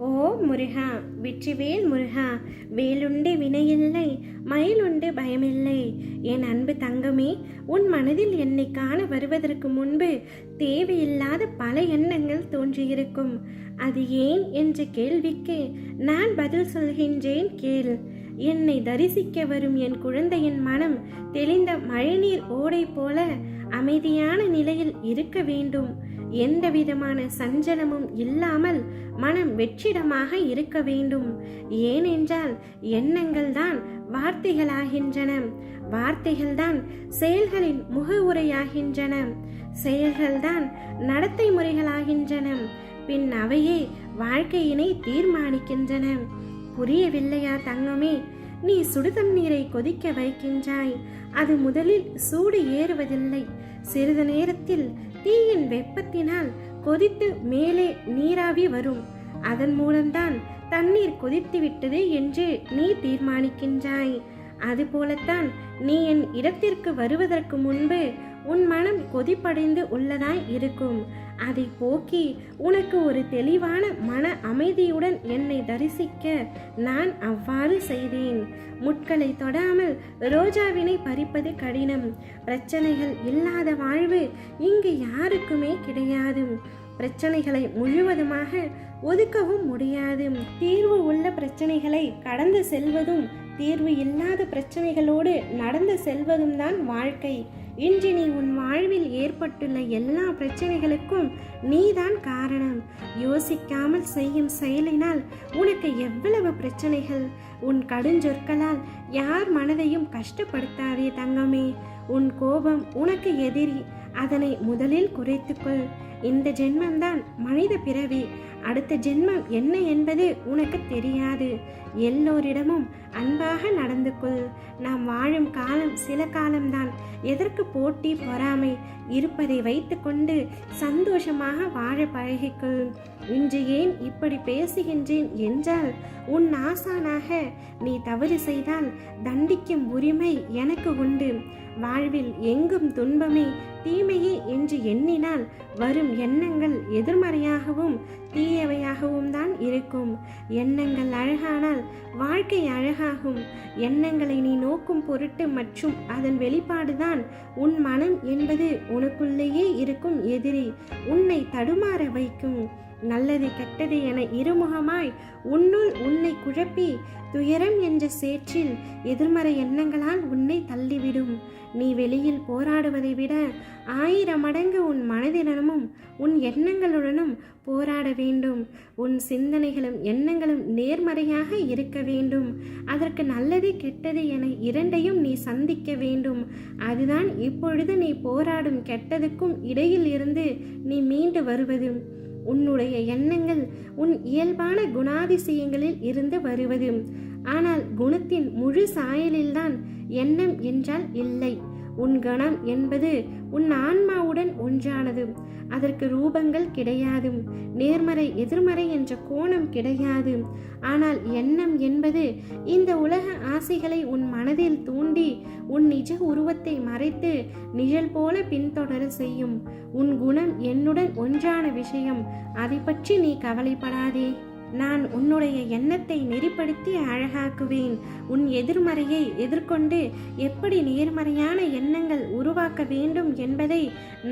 ஓ முருகா, வெற்றிவேல் முருகா, வேலுண்டு வினையில்லை, மயிலுண்டு பயமில்லை. என் அன்பு தங்கமே, உன் மனதில் என்னை காண வருவதற்கு முன்பு தேவையில்லாத பல எண்ணங்கள் தோன்றியிருக்கும். அது ஏன் என்ற கேள்விக்கு நான் பதில் சொல்கின்றேன், கேள். என்னை தரிசிக்க வரும் என் குழந்தையின் மனம் தெளிந்த மழைநீர் ஓடை போல அமைதியான நிலையில் இருக்க வேண்டும். எந்த விதமான சஞ்சலமும் இல்லாமல் மனம் வெற்றிடமாக இருக்க வேண்டும். ஏனென்றால் எண்ணங்கள் தான் வார்த்தைகளாகின்றன, வார்த்தைகள்தான் செயல்களின் முகவுரையாகின்றன, செயல்கள்தான் நடத்தை முறைகளாகின்றன, பின் அவையே வாழ்க்கையினை தீர்மானிக்கின்றன. புரியவில்லையா தங்கமே? நீ சுடுதண்ணீரை கொதிக்க வைக்கின்றாய். அது முதலில் சூடு ஏறுவதில்லை. சிறிது நேரத்தில் தீயின் வெப்பத்தினால் கொதித்து மேலே நீராவி வரும். அதன் மூலம்தான் தண்ணீர் கொதித்து விட்டது என்று நீ தீர்மானிக்கின்றாய். அதுபோலத்தான் நீ என் இடத்திற்கு வருவதற்கு முன்பு உன் மனம் கொதிப்படைந்து உள்ளதாய் இருக்கும். அதை போக்கி உனக்கு ஒரு தெளிவான மன அமைதியுடன் என்னை தரிசிக்க நான் அவ்வாறு செய்தேன். முட்களை தொடாமல் ரோஜாவினை பறிப்பது கடினம். பிரச்சனைகள் இல்லாத வாழ்வு இங்கு யாருக்குமே கிடையாது. பிரச்சனைகளை முழுவதுமாக ஒதுக்கவும் முடியாது. தீர்வு உள்ள பிரச்சனைகளை கடந்து செல்வதும் தீர்வு இல்லாத பிரச்சனைகளோடு நடந்து செல்வதும் தான் வாழ்க்கை. இன்று நீ உன் வாழ்வில் ஏற்பட்டுள்ள எல்லா பிரச்சனைகளுக்கும் நீதான் காரணம். யோசிக்காமல் செய்யும் செயலினால் உனக்கு எவ்வளவு பிரச்சனைகள். உன் கடுஞ்சொற்களால் யார் மனதையும் கஷ்டப்படுத்தாதே தங்கமே. உன் கோபம் உனக்கு எதிரி. அதனை முதலில் குறைத்துக்கொள். இந்த ஜென்மம்தான் மனித பிறவி. அடுத்த ஜென்மம் என்ன என்பது உனக்கு தெரியாது. எல்லோரிடமும் அன்பாக நடந்து கொள். நாம் வாழும் காலம் சில காலம்தான். எதற்கு போட்டி பொறாமை? இருப்பதை வைத்து கொண்டு சந்தோஷமாக வாழ பழகிக்கொள். இன்று ஏன் இப்படி பேசுகின்றேன் என்றால், உன் ஆசானாக நீ தவறு செய்தால் தண்டிக்கும் உரிமை எனக்கு உண்டு. வாழ்வில் எங்கும் துன்பமே தீமையே என்று எண்ணினால் வரும் எண்ணங்கள் எதிர்மறையாகவும் தீயவையாகவும் தான் இருக்கும். எண்ணங்கள் அழகானால் வாழ்க்கை அழகாகும். எண்ணங்களை நீ நோக்கும் பொருட்டு மற்றும் அதன் வெளிப்பாடுதான் உன் மனம் என்பது உனக்குள்ளேயே இருக்கும் எதிரி. உன்னை தடுமாற வைக்கும். நல்லது கெட்டது என இருமுகமாய் உன்னுள் உன்னை குழப்பி துயரம் என்ற சேற்றில் எதிர்மறை எண்ணங்களால் உன்னை தள்ளிவிடும். நீ வெளியில் போராடுவதை விட 1000 மடங்கு உன் மனதிடனும் உன் எண்ணங்களுடனும் போராட வேண்டும். உன் சிந்தனைகளும் எண்ணங்களும் நேர்மறையாக இருக்க வேண்டும். அதற்கு நல்லது கெட்டது என இரண்டையும் நீ சந்திக்க வேண்டும். அதுதான் இப்பொழுது நீ போராடும் கெட்டதுக்கும் இடையில் இருந்து நீ மீண்டு வருவது. உன்னுடைய எண்ணங்கள் உன் இயல்பான குணாதிசயங்களில் இருந்து வருவது. ஆனால் குணத்தின் முழு சாயலில்தான் எண்ணம் என்றால் இல்லை. உன் கணம் என்பது உன் ஆன்மாவுடன் ஒன்றானது. அதற்கு ரூபங்கள் கிடையாது. நேர்மறை எதிர்மறை என்ற கோணம் கிடையாது. ஆனால் எண்ணம் என்பது இந்த உலக ஆசைகளை உன் மனதில் தூண்டி உன் நிஜ உருவத்தை மறைத்து நிழல் போல பின்தொடர செய்யும். உன் குணம் என்னுடன் ஒன்றான விஷயம். அதை பற்றி நீ கவலைப்படாதே. நான் உன்னுடைய எண்ணத்தை நெறிப்படுத்தி அழகாக்குவேன். உன் எதிர்மறையை எதிர்கொண்டு எப்படி நேர்மறையான எண்ணங்கள் உருவாக்க வேண்டும் என்பதை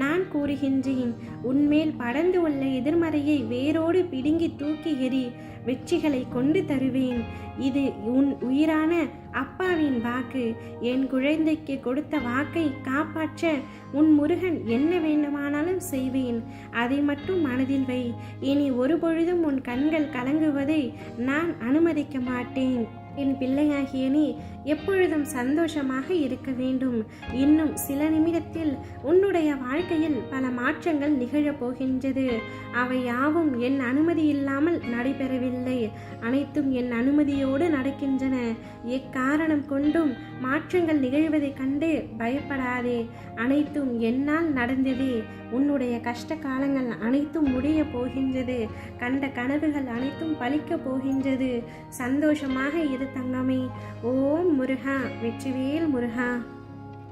நான் கூறுகின்றேன். உன்மேல் படர்ந்து உள்ள எதிர்மறையை வேரோடு பிடுங்கி தூக்கி எறி. வெற்றிகளை கொண்டு தருவேன். இது உன் உயிரான அப்பாவின் வாக்கு. என் குழந்தைக்கு கொடுத்த வாக்கை காப்பாற்ற உன் முருகன் என்ன வேண்டுமானாலும் செய்வேன். அதை மட்டும் மனதில் வை. இனி ஒரு பொழுதும் உன் கண்கள் கலங்குவதை நான் அனுமதிக்க மாட்டேன். என் பிள்ளையாகிய நீ எப்பொழுதும் சந்தோஷமாக இருக்க வேண்டும். இன்னும் சில நிமிடத்தில் உன்னுடைய வாழ்க்கையில் பல மாற்றங்கள் நிகழப் போகின்றது. அவை யாவும் என் அனுமதி இல்லாமல் நடைபெறவில்லை. அனைத்தும் என் அனுமதியோடு நடக்கின்றன. எக்காரணம் கொண்டும் மாற்றங்கள் நிகழ்வதைக் கண்டு பயப்படாதே. அனைத்தும் என்னால் நடந்ததே. உன்னுடைய கஷ்ட காலங்கள் அனைத்தும் முடிய போகின்றது. கண்ட கனவுகள் அனைத்தும் பலிக்க போகின்றது. சந்தோஷமாக இரு தங்கமே. ஓம் முருகா, வெற்றிவேல் முருகா.